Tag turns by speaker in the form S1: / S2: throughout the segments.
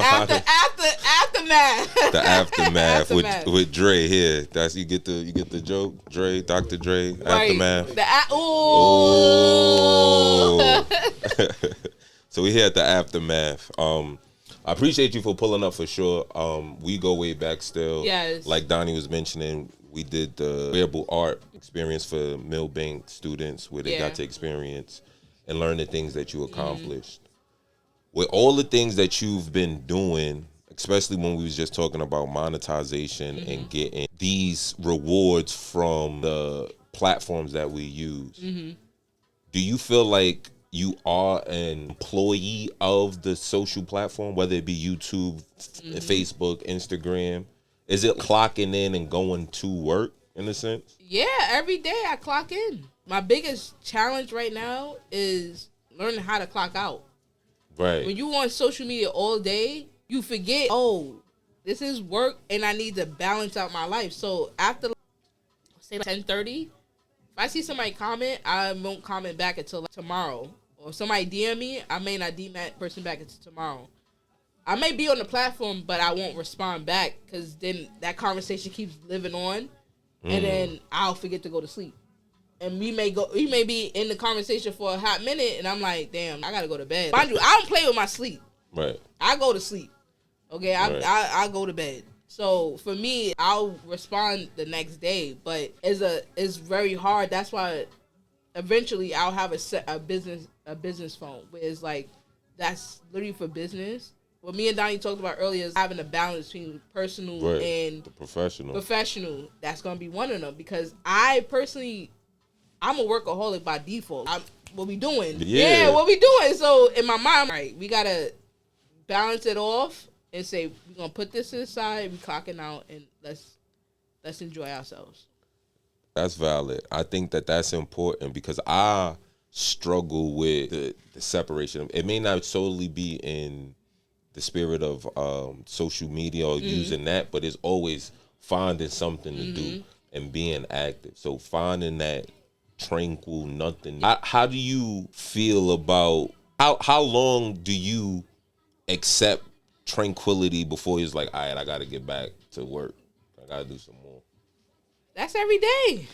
S1: aftermath.
S2: The aftermath with Dre here. That's you get the joke. Dre, Dr. Dre, right. Aftermath. So we here at the aftermath. I appreciate you for pulling up for sure. We go way back still.
S1: Yes.
S2: Like Donnie was mentioning, we did the wearable art experience for Millbank students where they got to experience and learn the things that you accomplished. With all the things that you've been doing, especially when we was just talking about monetization and getting these rewards from the platforms that we use, do you feel like you are an employee of the social platform, whether it be YouTube, Facebook, Instagram? Is it clocking in and going to work in a sense?
S1: Yeah, every day I clock in. My biggest challenge right now is learning how to clock out.
S2: Right.
S1: When you on social media all day, you forget, this is work and I need to balance out my life. So after, say, 10:30, if I see somebody comment, I won't comment back until tomorrow. Or if somebody DM me, I may not DM that person back until tomorrow. I may be on the platform, but I won't respond back because then that conversation keeps living on, and then I'll forget to go to sleep. And we may be in the conversation for a hot minute, and I'm like, damn, I gotta go to bed. Mind you, I don't play with my sleep.
S2: Right.
S1: I go to sleep. Okay, I go to bed. So for me, I'll respond the next day, but it's very hard. That's why eventually I'll have a business phone where it's like that's literally for business. What me and Donnie talked about earlier is having a balance between personal and
S2: the professional.
S1: Professional. That's gonna be one of them because I personally, I'm a workaholic by default. What we doing? Yeah, what we doing? So in my mind, right, we gotta balance it off and say we're gonna put this aside, we clocking out, and let's enjoy ourselves.
S2: That's valid. I think that's important because I struggle with the separation. It may not solely be in the spirit of social media or using that, but it's always finding something to do and being active. So finding that tranquil nothing. How do you feel about how long do you accept tranquility before it's like, all right, I got to get back to work. I got to do some more.
S1: That's every day.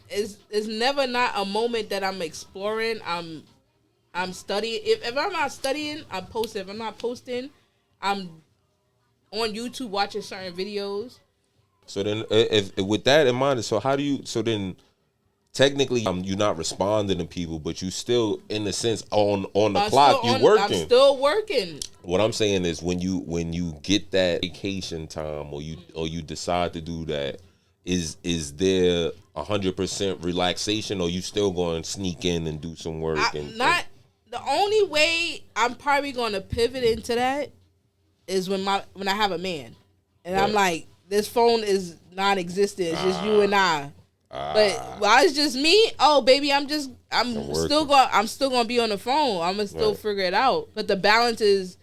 S1: It's never not a moment that I'm exploring. I'm studying. If I'm not studying, I'm posting. If I'm not posting, I'm on YouTube watching certain videos.
S2: So then, if with that in mind, so how do you? So then, technically, you're not responding to people, but you still, in a sense, on the clock, you working.
S1: I'm still working.
S2: What I'm saying is, when you get that vacation time, or you decide to do that, is there 100% relaxation, or you still going to sneak in and do some work?
S1: The only way I'm probably going to pivot into that is when I have a man, and I'm like, this phone is non-existent. It's just you and I. But while it's just me, baby, I'm still gonna be on the phone. I'm gonna still figure it out. But the balance is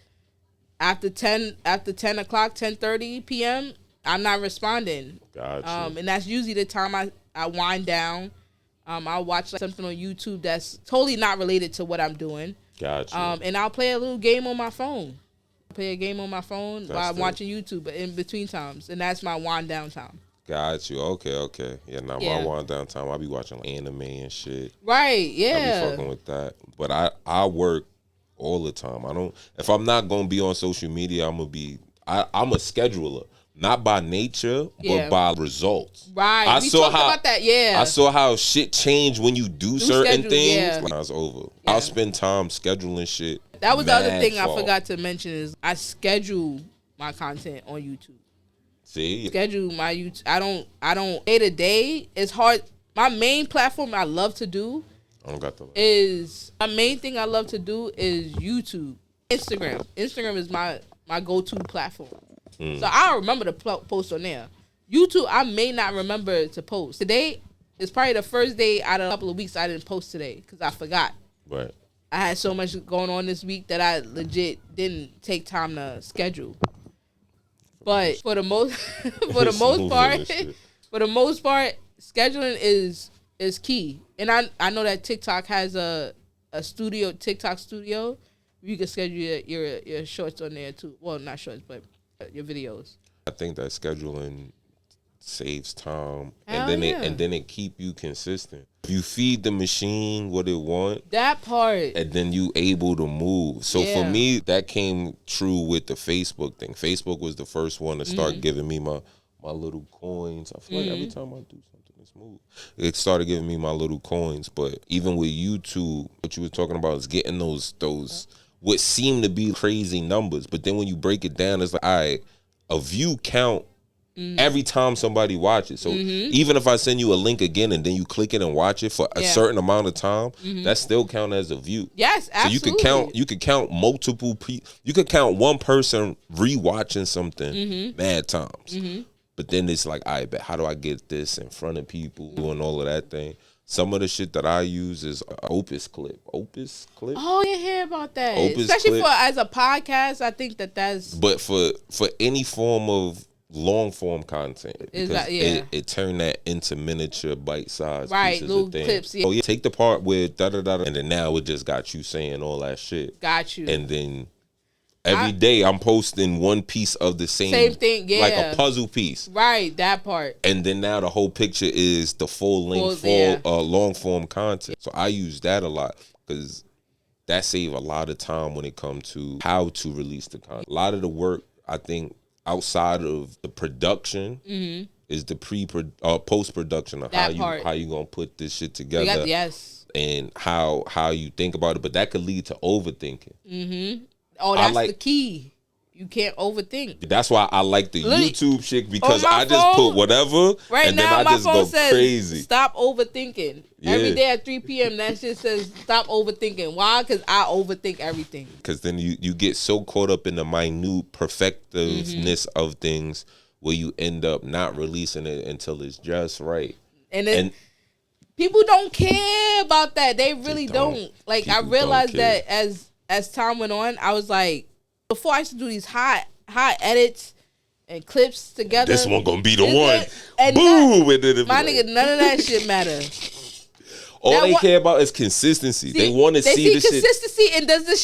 S1: after 10 o'clock, 10:30 p.m. I'm not responding.
S2: Gotcha.
S1: And that's usually the time I wind down. I'll watch something on YouTube that's totally not related to what I'm doing.
S2: Gotcha.
S1: And I'll play a little game on my phone. While I'm watching YouTube in between times, and that's my wind down time.
S2: Got you. Okay. Yeah, my wind down time, I'll be watching like anime and shit.
S1: Right, yeah.
S2: I'll be fucking with that. But I work all the time. If I'm not gonna be on social media, I'm a scheduler. Not by nature, but by results.
S1: Right. We talked about that, yeah.
S2: I saw how shit changed when you do certain things.
S1: Yeah.
S2: When I was over. Yeah. I'll spend time scheduling shit.
S1: That was the other thing I forgot to mention is I schedule my content on YouTube.
S2: See?
S1: Schedule my YouTube. I don't day to day. It's hard. My main platform I love to do my main thing I love to do is YouTube. Instagram. Instagram is my go-to platform. So I'll remember to post on there. YouTube, I may not remember to post. Today is probably the first day out of a couple of weeks I didn't post today because I forgot.
S2: Right.
S1: I had so much going on this week that I legit didn't take time to schedule. But for the most part, scheduling is key. And I know that TikTok has a TikTok studio. You can schedule your shorts on there too. Well, not shorts, but your videos.
S2: I think that scheduling saves time,
S1: Hell
S2: and then it keep you consistent. If you feed the machine what it want,
S1: that part,
S2: and then you able to move. So for me, that came true with the Facebook thing. Facebook was the first one to start giving me my little coins. I feel like every time I do something, it's move. It started giving me my little coins. But even with YouTube, what you were talking about is getting those what seem to be crazy numbers. But then when you break it down, it's like, all right, a view count every time somebody watches. So even if I send you a link again and then you click it and watch it for a certain amount of time, that still count as a view.
S1: Yes, absolutely.
S2: So you could count multiple people. You could count one person rewatching something mad times. But then it's like, all right, but how do I get this in front of people, doing all of that thing? Some of the shit that I use is Opus Clip. Opus Clip?
S1: Oh, you hear about that.
S2: Opus
S1: Especially
S2: Clip.
S1: as a podcast, I think that's...
S2: But for any form of long form content, because it turned that into miniature bite-sized pieces
S1: little
S2: of things.
S1: clips.
S2: Oh, yeah. Take the part with da-da-da, and then now it just got you saying all that shit.
S1: Got you.
S2: And then... Every day I'm posting one piece of the same
S1: thing,
S2: like a puzzle piece.
S1: Right, that part.
S2: And then now the whole picture is the full length, long form content. So I use that a lot because that saves a lot of time when it comes to how to release the content. A lot of the work, I think, outside of the production is the post production of how you gonna put this shit together. And how you think about it, but that could lead to overthinking.
S1: Oh, that's the key. You can't overthink.
S2: That's why I like the YouTube shit, because I just put whatever and then I just go crazy.
S1: Stop overthinking. Every day at 3 p.m. that shit says stop overthinking. Why? Because I overthink everything. Because
S2: then you get so caught up in the minute perfectiveness of things where you end up not releasing it until it's just right.
S1: And people don't care about that. They really don't. Like, I realized that as time went on, I was like, before I used to do these hot edits and clips together.
S2: This one gonna be the one.
S1: And
S2: boom!
S1: My nigga, none of that shit matter.
S2: All they care about is consistency. They want to see the
S1: consistency shit. And is this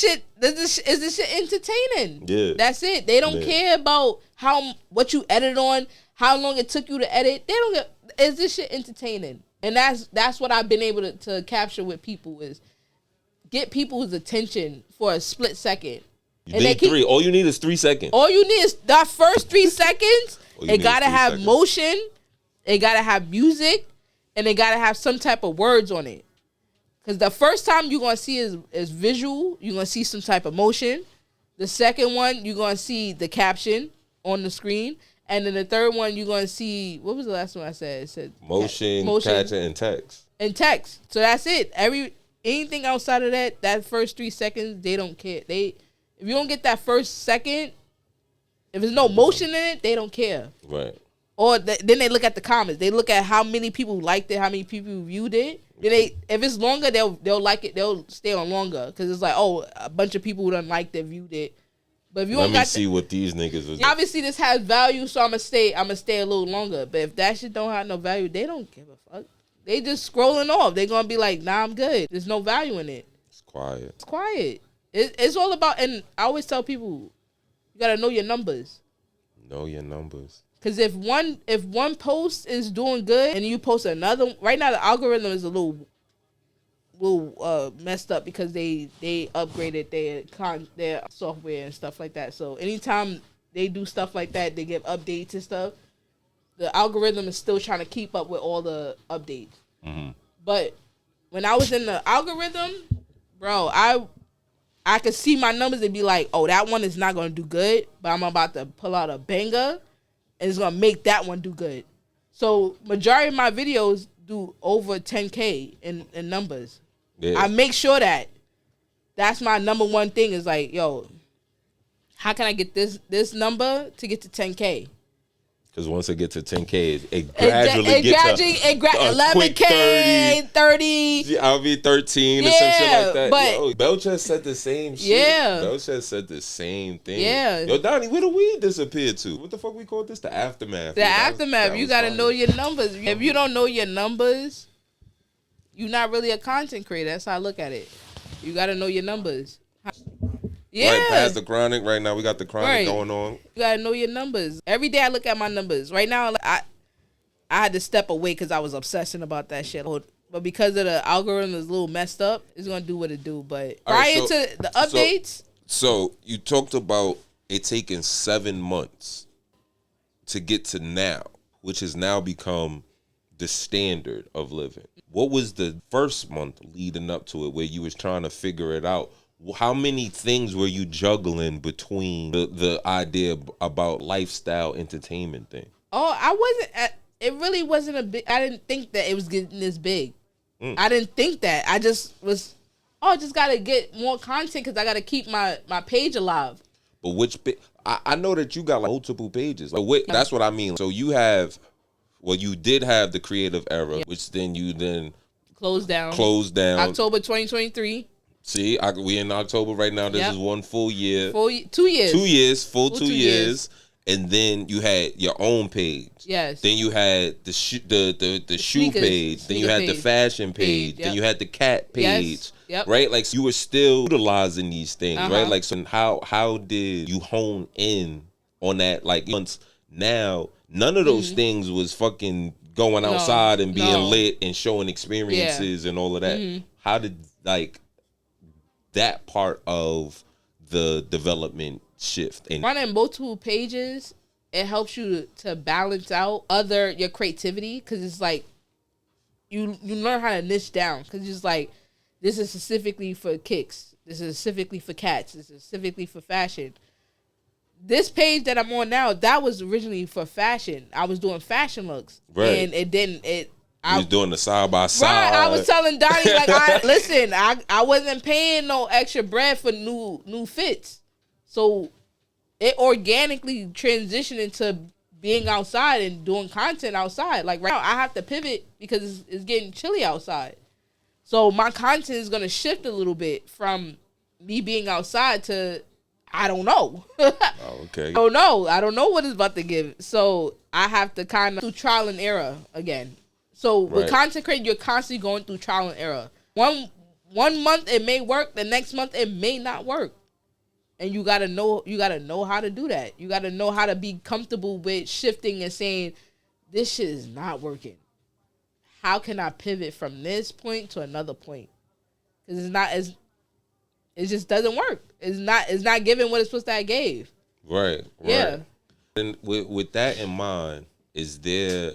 S1: shit entertaining?
S2: Yeah.
S1: That's it. They don't care about what you edit on, how long it took you to edit. They don't get, is this shit entertaining? And that's what I've been able to capture with people, is get people's attention for a split second.
S2: All you need is 3 seconds.
S1: All you need is that first 3 seconds. It gotta have motion. It gotta have music, and it gotta have some type of words on it. Because the first time you're gonna see is visual. You're gonna see some type of motion. The second one, you're gonna see the caption on the screen. And then the third one, you're gonna see, what was the last one I said? It said
S2: motion, caption, and text.
S1: And text. So that's it. Anything outside of that first 3 seconds, they don't care. If you don't get that first second, if there's no motion in it, they don't care.
S2: Right.
S1: Or then they look at the comments. They look at how many people liked it, how many people viewed it. Then if it's longer, they'll like it. They'll stay on longer because it's like, oh, a bunch of people who done liked it, viewed it. But if you
S2: Let me see what these niggas was.
S1: Obviously, this has value, so I'm gonna stay a little longer. But if that shit don't have no value, they don't give a fuck. They just scrolling off. They gonna be like, nah, I'm good. There's no value in it.
S2: It's quiet.
S1: It's quiet. It's all about, and I always tell people, you gotta know your numbers.
S2: Know your numbers. Because
S1: if one post is doing good and you post another, right now the algorithm is a little messed up because they upgraded their software and stuff like that. So anytime they do stuff like that, they give updates and stuff. The algorithm is still trying to keep up with all the updates. Mm-hmm. But when I was in the algorithm, bro, I could see my numbers and be like, oh, that one is not going to do good, but I'm about to pull out a banger, and it's going to make that one do good. So majority of my videos do over 10K in numbers. Yeah. I make sure that's my number one thing, is like, yo, how can I get this number to get to 10K?
S2: Because once it gets to 10K, it gradually gets to
S1: 11K, 30.
S2: I'll be 13 or some shit like that. But Belch has said the same shit. Yeah. Belch has said the same thing. Yeah. Yo, Donnie, where the weed disappeared to? What the fuck we call this? The aftermath.
S1: The aftermath. You got to know your numbers. If you don't know your numbers, you're not really a content creator. That's how I look at it. You got to know your numbers. Yeah.
S2: Right, past the chronic. Right now, we got the chronic going on.
S1: You gotta know your numbers. Every day I look at my numbers. Right now, I had to step away because I was obsessing about that shit. But because of the algorithm is a little messed up, it's gonna do what it do. But prior to the updates.
S2: So you talked about it taking 7 months to get to now, which has now become the standard of living. What was the first month leading up to it where you was trying to figure it out? How many things were you juggling between the idea about lifestyle entertainment thing?
S1: Oh, I wasn't. It really wasn't a big. I didn't think that it was getting this big. I didn't think that. I just was. Oh, I just gotta get more content because I gotta keep my page alive.
S2: But which I know that you got like multiple pages. Like, that's what I mean. So you have, well, you did have the creative era, which then you
S1: closed down. October 2023.
S2: See, we in October right now. This is 1 full year.
S1: 2 years.
S2: 2 years. Full 2 years. And then you had your own page.
S1: Yes.
S2: Then you had the shoe page. Then you had the fashion page. Then you had the cat page.
S1: Yes. Yep.
S2: Right? Like, so you were still utilizing these things, right? Like, so how did you hone in on that? Like, once now, none of those things was fucking going outside and being lit and showing experiences and all of that. How did, like, that part of the development shift? And
S1: running multiple pages, it helps you to balance out your creativity, because it's like you learn how to niche down, because it's like, this is specifically for kicks, this is specifically for cats, this is specifically for fashion. This page that I'm on now, that was originally for fashion. I was doing fashion looks, and I was doing
S2: the side by side.
S1: Right, I was telling Donnie, like, I wasn't paying no extra bread for new fits. So it organically transitioned into being outside and doing content outside. Like, right now, I have to pivot because it's getting chilly outside. So my content is going to shift a little bit from me being outside to, I don't know.
S2: Okay.
S1: I don't know what it's about to give. So I have to kind of do trial and error again. So with content creating, you're constantly going through trial and error. One month it may work, the next month it may not work. And you gotta know how to do that. You gotta know how to be comfortable with shifting and saying, this shit is not working. How can I pivot from this point to another point? Because it just doesn't work. It's not giving what it's supposed to have gave.
S2: Right.
S1: Yeah.
S2: And with that in mind, is there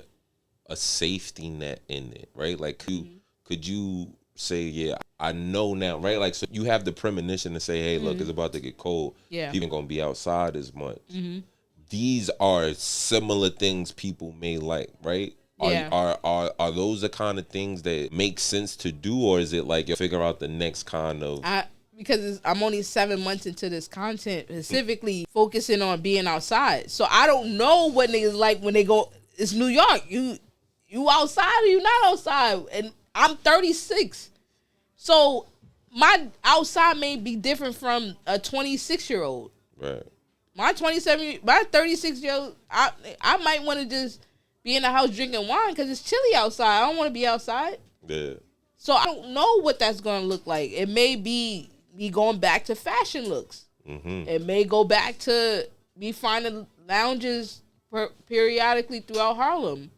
S2: a safety net in it, right? Like, could you say, yeah, I know now, right? Like, so you have the premonition to say, hey, look, it's about to get cold.
S1: Yeah.
S2: People ain't gonna be outside as much. These are similar things people may like, right? Are those the kind of things that make sense to do, or is it like you figure out the next kind of?
S1: Because I'm only 7 months into this content, specifically focusing on being outside. So I don't know what niggas like when they go. It's New York. You outside or you not outside? And I'm 36. So my outside may be different from a 26-year-old.
S2: Right.
S1: My 36-year-old, I might want to just be in the house drinking wine because it's chilly outside. I don't want to be outside.
S2: Yeah.
S1: So I don't know what that's going to look like. It may be me going back to fashion looks. It may go back to me finding lounges periodically throughout Harlem.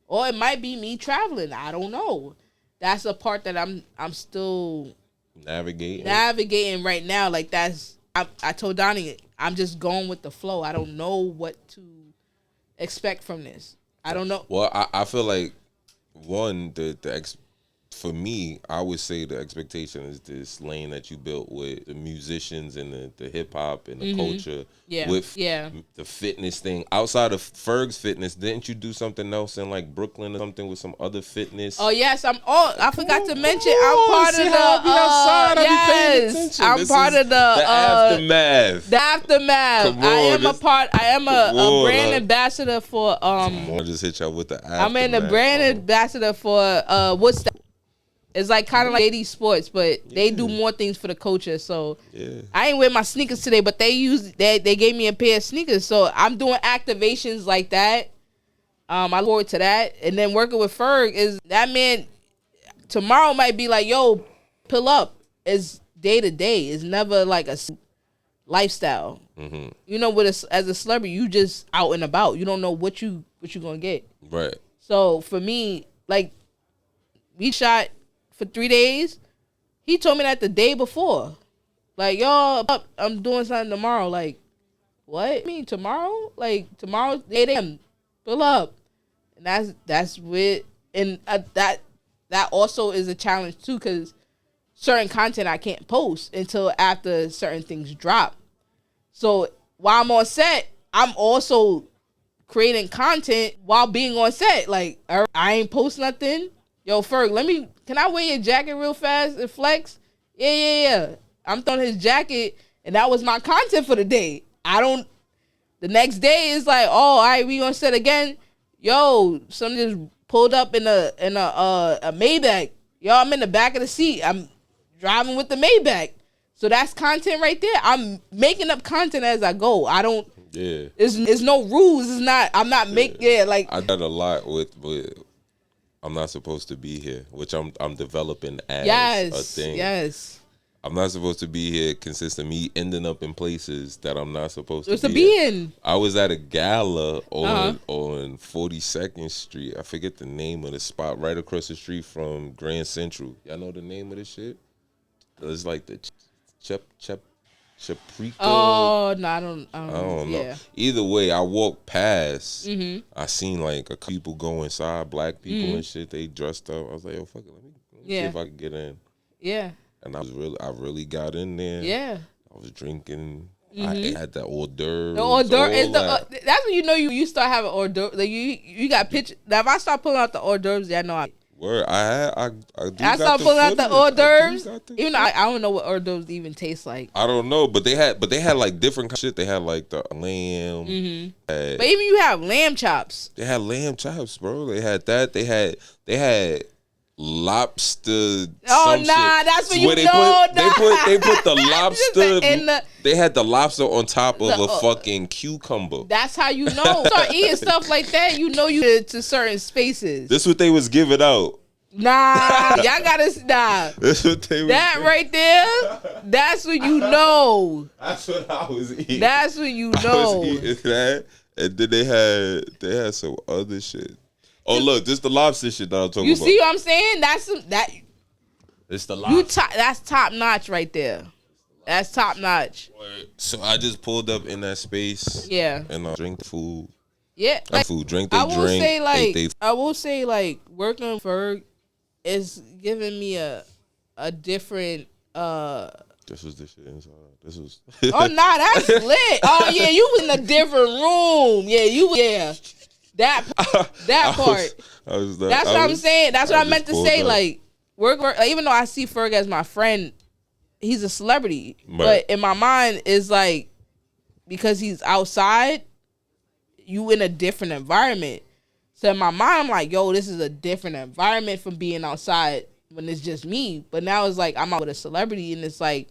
S1: Or it might be me traveling. I don't know. That's a part that I'm still navigating right now. Like, I told Donnie, I'm just going with the flow. I don't know what to expect from this. I don't know.
S2: Well, I feel like for me, I would say the expectation is this lane that you built with the musicians and the hip hop and the culture with the fitness thing. Outside of Ferg's fitness, didn't you do something else in like Brooklyn or something with some other fitness?
S1: Oh yes, I forgot to mention I'm part of the I'm part of the
S2: aftermath.
S1: The aftermath. I am a brand ambassador for
S2: I just hit y'all with the aftermath.
S1: I'm in the brand ambassador for Woodstock. It's like kind of like 80 sports, but they do more things for the culture. So I ain't wear my sneakers today, but they gave me a pair of sneakers. So I'm doing activations like that. I look forward to that. And then working with Ferg is that man. Tomorrow might be like, yo, pull up. It's day to day. It's never like lifestyle.
S2: Mm-hmm.
S1: You know, as a celebrity, you just out and about. You don't know what you gonna get.
S2: Right.
S1: So for me, like, we shot for 3 days. He told me that the day before. Like, yo, I'm doing something tomorrow. Like, what? You mean tomorrow? Like, tomorrow's 8 a.m. Pull up. And that's with, and that also is a challenge too, because certain content I can't post until after certain things drop. So while I'm on set, I'm also creating content while being on set. Like, I ain't post nothing. Yo, Ferg, can I wear your jacket real fast and flex? Yeah. I'm throwing his jacket, and that was my content for the day. The next day is like, oh, all right, we on set again. Yo, something just pulled up in a Maybach. Yo, I'm in the back of the seat. I'm driving with the Maybach. So that's content right there. I'm making up content as I go. I don't.
S2: Yeah.
S1: It's no rules. It's not. I'm not making. Yeah, like
S2: I got a lot with. I'm not supposed to be here, which I'm developing as a thing.
S1: Yes.
S2: I'm not supposed to be here consistent. Me ending up in places that I'm not supposed
S1: It's
S2: to
S1: to
S2: be
S1: be
S2: in.
S1: in.
S2: I was at a gala on 42nd Street. I forget the name of the spot, right across the street from Grand Central. Y'all know the name of this shit? It's like the Chaprika.
S1: Oh no, I don't
S2: know.
S1: Yeah.
S2: Either way, I walked past. Mm-hmm. I seen like a couple people go inside, black people and shit. They dressed up. I was like, yo, fuck it, let me see if I can get in.
S1: Yeah.
S2: And I really got in there.
S1: Yeah.
S2: I was drinking. I had the hors d'oeuvres.
S1: The hors d'oeuvre is that's when you know you start having hors d'oeuvres. Like you got pictures. Now if I start pulling out the hors d'oeuvres, yeah, I know
S2: Word, I
S1: start pulling out the hors d'oeuvres. Even though I don't know what hors d'oeuvres even taste like.
S2: I don't know, but they had like different shit. They had like the lamb. Mm-hmm.
S1: But even you have lamb chops.
S2: They had lamb chops, bro. They had that. They had lobster.
S1: Oh nah,
S2: shit.
S1: that's when you know.
S2: They put the lobster. They had the lobster on top of a fucking cucumber.
S1: That's how you know. Start eating stuff like that, you know you to certain spaces.
S2: This what they was giving out.
S1: Nah, y'all gotta stop.
S2: That's what they was
S1: that
S2: doing.
S1: Right there. That's when you know.
S2: That's what I was eating.
S1: That's when you know.
S2: I was eating that, and then they had some other shit. Oh look, this the lobster shit that I'm talking about.
S1: You see what I'm saying? that.
S2: It's the lobster.
S1: That's top notch right there. That's top notch.
S2: So I just pulled up in that space.
S1: Yeah.
S2: And I drink the food.
S1: Yeah.
S2: Like, food. Drink they drink.
S1: I will say like working for is giving me a different.
S2: This was the shit inside. This was.
S1: Oh nah, that's lit. Oh yeah, you was in a different room. Yeah. That part. That's what I'm saying. That's what I meant to say. Up. Like, work. Like, even though I see Ferg as my friend, he's a celebrity. Right. But in my mind, it's like, because he's outside, you in a different environment. So in my mind, I'm like, yo, this is a different environment from being outside when it's just me. But now it's like, I'm out with a celebrity, and it's like,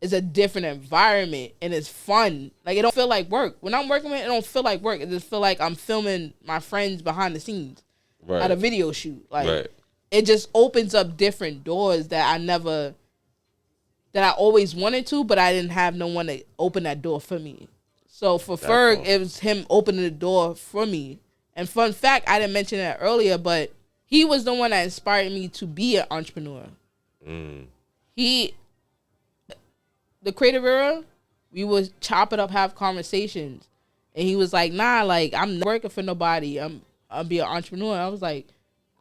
S1: it's a different environment, and it's fun. Like, it don't feel like work. When I'm working with it, it don't feel like work. It just feel like I'm filming my friends behind the scenes at a video shoot. Like, it just opens up different doors that I always wanted to, but I didn't have no one to open that door for me. So for Ferg, it was him opening the door for me. And fun fact, I didn't mention that earlier, but he was the one that inspired me to be an entrepreneur. The creative era, we would chop it up, have conversations. And he was like, nah, like, I'm not working for nobody. I'll be an entrepreneur. I was like,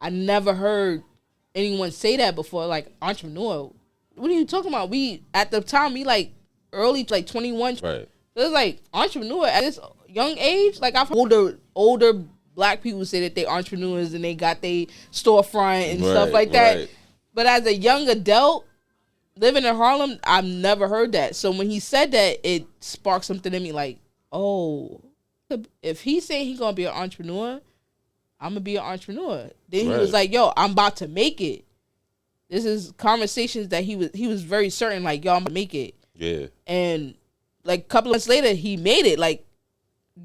S1: I never heard anyone say that before, like, entrepreneur. What are you talking about? At the time, we like early, like 21. Right. So it's like, entrepreneur at this young age. Like, I've heard older black people say that they entrepreneurs and they got their storefront and stuff like that. Right. But as a young adult, living in Harlem, I've never heard that. So when he said that, it sparked something in me like, oh, if he's saying he's going to be an entrepreneur, I'm going to be an entrepreneur. Then he was like, yo, I'm about to make it. This is conversations that he was very certain, like, yo, I'm going to make it. Yeah. And like a couple of months later, he made it. Like,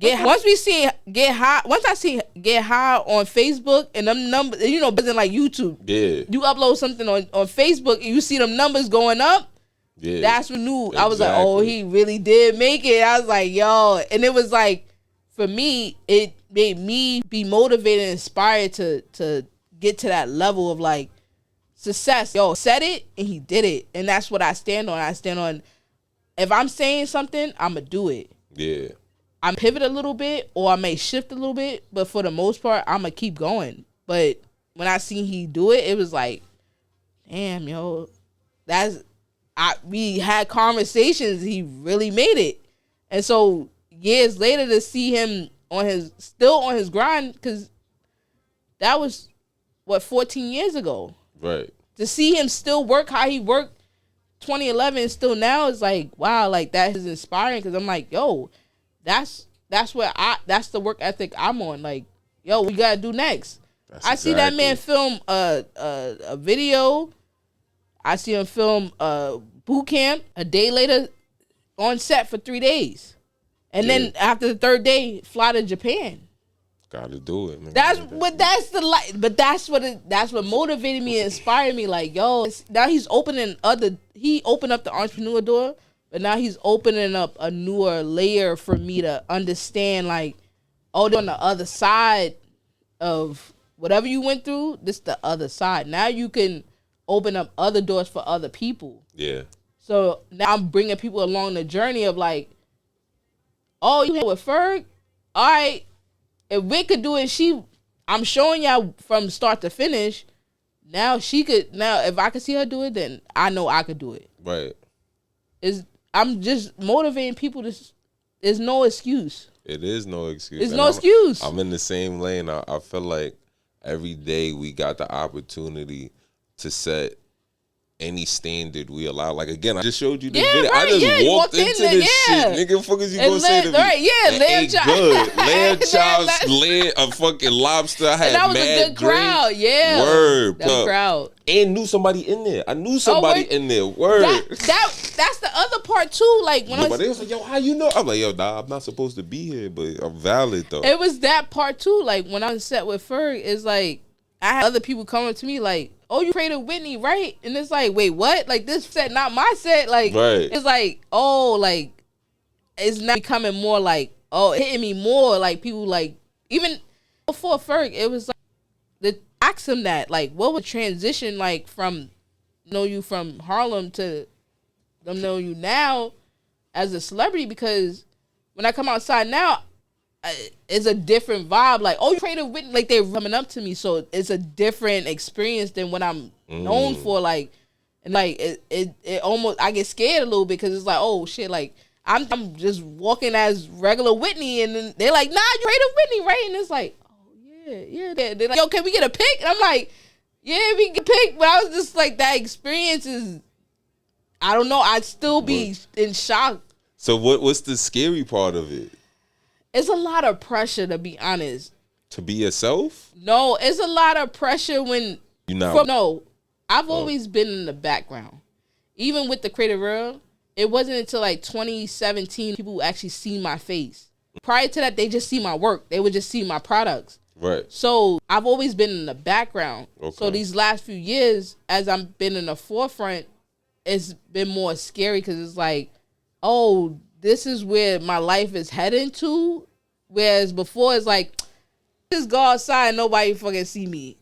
S1: once I see Get High on Facebook and them numbers, you know, better than like YouTube. Yeah. You upload something on Facebook and you see them numbers going up.
S2: Yeah,
S1: that's when knew I was like, oh, he really did make it. I was like, yo, and it was like, for me, it made me be motivated and inspired to get to that level of like success. Yo, said it and he did it, and that's what I stand on. I stand on, if I'm saying something, I'ma do it.
S2: Yeah,
S1: I pivot a little bit or I may shift a little bit, but for the most part, I'ma keep going. But when I seen he do it, it was like, damn, yo, we had conversations. He really made it, and so years later to see him still on his grind, because that was 14 years ago.
S2: Right.
S1: To see him still work how he worked 2011 and still now is like, wow, like that is inspiring, because I'm like, yo, that's the work ethic I'm on. Like, yo, we gotta do next. I see that man film a video. I see him film boot camp. A day later, on set for 3 days, and then after the third day, fly to Japan.
S2: Gotta do it, man.
S1: That's what motivated me and inspired me. Like, yo, now he opened up the entrepreneur door, but now he's opening up a newer layer for me to understand. Like, oh, on the other side of whatever you went through, this the other side. Now you can open up other doors for other people.
S2: Yeah.
S1: So now I'm bringing people along the journey of like, oh, you here with Ferg? All right. If Vic could do it, I'm showing y'all from start to finish. Now if I could see her do it, then I know I could do it.
S2: Right.
S1: I'm just motivating people there's no excuse.
S2: It is no excuse.
S1: There's no excuse.
S2: I'm in the same lane. I feel like every day we got the opportunity to set any standard we allow. Like, again, I just showed you this video.
S1: Right,
S2: I just walked into this shit. Nigga, fuck is you gonna say to me?
S1: Right, lamb chops.
S2: Good. Lamb chops, a fucking lobster. I had
S1: and that was
S2: mad
S1: a good crowd. Yeah.
S2: Word.
S1: That crowd.
S2: And knew somebody in there. I knew somebody in there. Word.
S1: That's the other part too. Like when
S2: they was like, yo, how you know? I'm like, yo, nah, I'm not supposed to be here, but I'm valid though.
S1: It was that part too. Like when I was set with Ferg, it's like I had other people coming to me like, oh, you Creative Whitney, right? And it's like, wait, what? Like this set, not my set. Like,
S2: right.
S1: It's like, oh, like it's not becoming more like, oh, it hitting me more. Like people like, even before Ferg, it was like, ask him that, like, what was transition like from know you from Harlem to them know you now as a celebrity? Because when I come outside now, it's a different vibe. Like, oh, you Creative Whitney, like they're coming up to me, so it's a different experience than what I'm known for. Like, and like it almost, I get scared a little bit because it's like, oh shit, like I'm just walking as regular Whitney, and then they're like, nah, you Creative Whitney, right? And it's like, yeah. They're like, yo, can we get a pic? And I'm like, yeah, we can get a pic. But I was just like, that experience is, I don't know, I'd still be in shock.
S2: So what's the scary part of it?
S1: It's a lot of pressure, to be honest.
S2: To be yourself?
S1: No, it's a lot of pressure when
S2: you know.
S1: No, I've always been in the background. Even with the Creative World, it wasn't until like 2017 people actually see my face. Prior to that, they just see my work. They would just see my products.
S2: Right.
S1: So I've always been in the background. Okay. So these last few years, as I've been in the forefront, it's been more scary because it's like, oh, this is where my life is heading to. Whereas before it's like, just go outside and nobody fucking see me.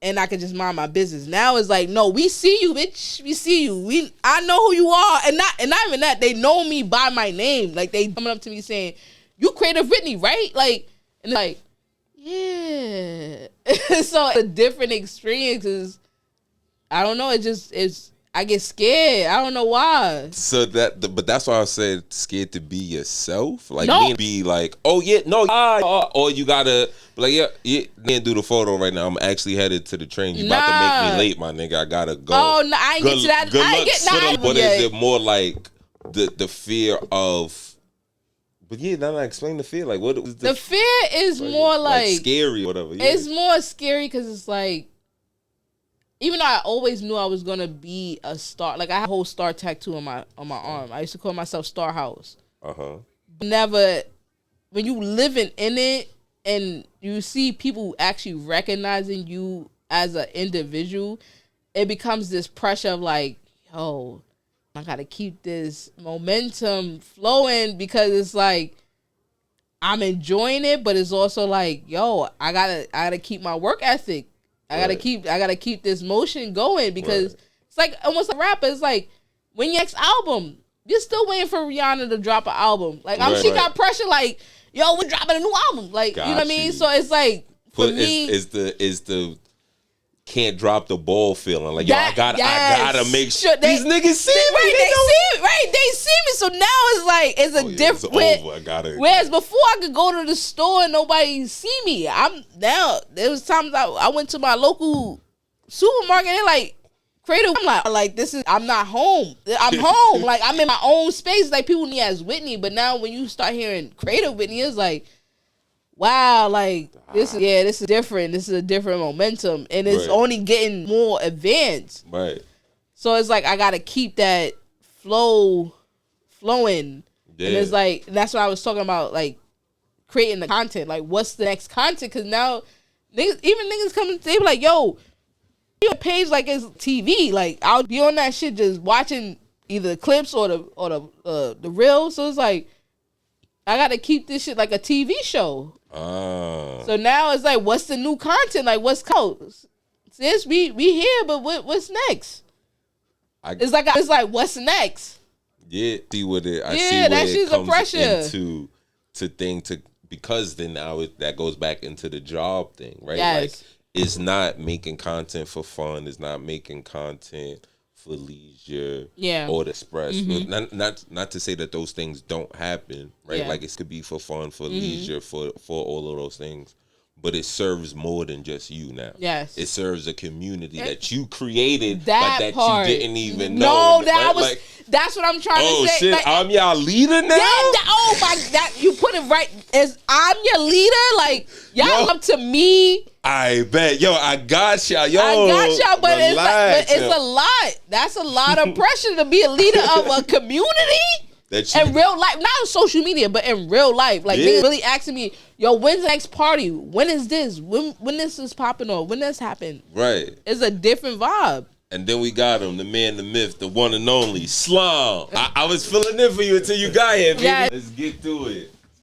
S1: And I can just mind my business. Now it's like, no, we see you, bitch. We see you. I know who you are. And not even that, they know me by my name. Like they coming up to me saying, you Creative Whitney, right? Like, and like, yeah. So a different experiences. I don't know. I get scared. I don't know why.
S2: So but that's why I said scared to be yourself. Like,
S1: no.
S2: Be like, oh yeah, no, or you gotta like, yeah, can't do the photo right now. I'm actually headed to the train. You about to make me late, my nigga. I gotta go.
S1: Oh no, I ain't get to that. I ain't get
S2: But is it more like the fear of? But yeah, now I explain the fear. Like, what is
S1: the fear is more like
S2: scary, or whatever. Yeah.
S1: It's more scary because it's like, even though I always knew I was gonna be a star, like I had a whole star tattoo on my arm. I used to call myself Star House. Never, when you living in it and you see people actually recognizing you as an individual, it becomes this pressure of like, yo, I gotta keep this momentum flowing because it's like I'm enjoying it, but it's also like, yo, I gotta keep my work ethic. I gotta keep this motion going because it's like almost like rapper. It's like when your next album, you're still waiting for Rihanna to drop an album. Like she got pressure. Like, yo, we're dropping a new album. Like, you know what I mean? So it's like for me,
S2: is the can't drop the ball feeling. Like, yo, I gotta make sure these niggas see me.
S1: They see me. So now it's like it's a different.
S2: It's over. I gotta.
S1: Whereas before I could go to the store and nobody see me. There was times I went to my local supermarket and they're like, Creative. I'm like this is. I'm not home. I'm home. Like I'm in my own space. Like people need as Whitney, but now when you start hearing Creative Whitney, it's like, wow, like this is different. This is a different momentum, and it's only getting more advanced.
S2: Right.
S1: So it's like I gotta keep that flowing, and it's like that's what I was talking about, like creating the content. Like, what's the next content? Because now, niggas come and they be like, yo, your page like it's TV. Like I'll be on that shit just watching either the clips or the reels. So it's like I gotta keep this shit like a TV show. So now it's like, what's the new content? Like, what's called? Sis, we here, but what's next? It's like what's next?
S2: Yeah, see what it. I
S1: yeah,
S2: see
S1: that shit's a
S2: pressure because then now that goes back into the job thing, right?
S1: Yes.
S2: Like it's not making content for fun. It's not making content for leisure, or to express. Not to say that those things don't happen, right? Like it could be for fun, for leisure, for all of those things. But it serves more than just you now. Yes, it serves a community that you created, but that you didn't even know.
S1: No, that's what I'm trying to say.
S2: Shit, like, I'm your leader now.
S1: You put it right as I'm your leader. Like y'all up to me.
S2: I bet, I got y'all.
S1: But it's a lot. That's a lot of pressure to be a leader of a community. In real life, not on social media, but in real life. Like, they really asking me, yo, when's the next party? When is this? When this is popping off? When this happened?
S2: Right.
S1: It's a different vibe.
S2: And then we got him, the man, the myth, the one and only, Slum. I was filling in for you until you got here, baby. Let's get to it.